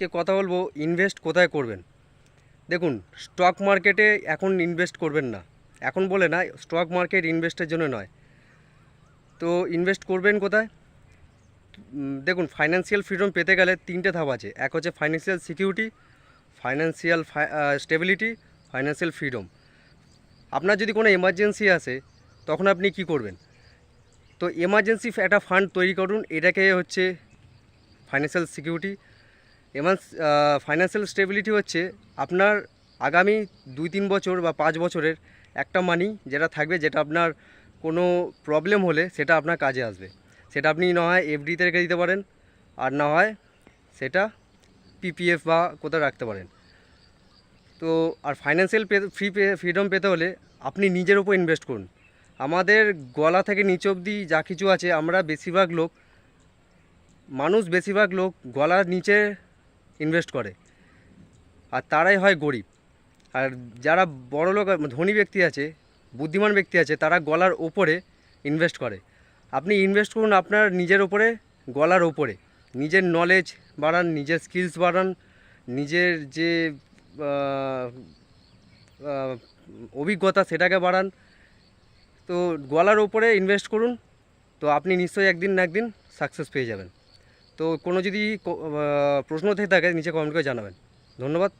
আজকে কথা বলবো ইনভেস্ট কোথায় করবেন। দেখুন, স্টক মার্কেটে এখন ইনভেস্ট করবেন না। এখন বলে না, স্টক মার্কেট ইনভেস্টের জন্য নয়। তো ইনভেস্ট করবেন কোথায়? দেখুন, ফাইন্যান্সিয়াল ফ্রিডম পেতে গেলে তিনটে ধাপ আছে। এক হচ্ছে financial security, financial stability, financial freedom. আপনার যদি কোনো এমার্জেন্সি আসে তখন আপনি কি করবেন? তো এমার্জেন্সি একটা ফান্ড তৈরি করুন, এটাকে হচ্ছে ফাইন্যান্সিয়াল সিকিউরিটি। এবং ফাইন্যান্সিয়াল স্টেবিলিটি হচ্ছে আপনার আগামী 2-3 বছর বা 5 বছরের একটা মানি যেটা থাকবে, যেটা আপনার কোনো প্রবলেম হলে সেটা আপনার কাজে আসবে। সেটা আপনি না হয় এফডিতে রেখে দিতে পারেন, আর না হয় সেটা পিপিএফ বা কোথাও রাখতে পারেন। তো আর ফাইন্যান্সিয়াল ফ্রিডম পেতে হলে আপনি নিজের ওপর ইনভেস্ট করুন। আমাদের গলা থেকে নিচ অবধি যা কিছু আছে, আমরা বেশিরভাগ লোক গলার নিচে ইনভেস্ট করে, আর তারাই হয় গরিব। আর যারা বড়লোক ধনী ব্যক্তি আছে, বুদ্ধিমান ব্যক্তি আছে, তারা গলার ওপরে ইনভেস্ট করে। আপনি ইনভেস্ট করুন আপনার নিজের ওপরে, গলার ওপরে। নিজের নলেজ বাড়ান, নিজের স্কিলস বাড়ান, নিজের যে আহ, আহ, অভিজ্ঞতা সেটাকে বাড়ান। তো গলার ওপরে ইনভেস্ট করুন, তো আপনি নিশ্চয়ই একদিন না একদিন সাকসেস পেয়ে যাবেন। তো কোনো যদি প্রশ্ন থেকে থাকে নিচে কমেন্ট করে জানাবেন। ধন্যবাদ।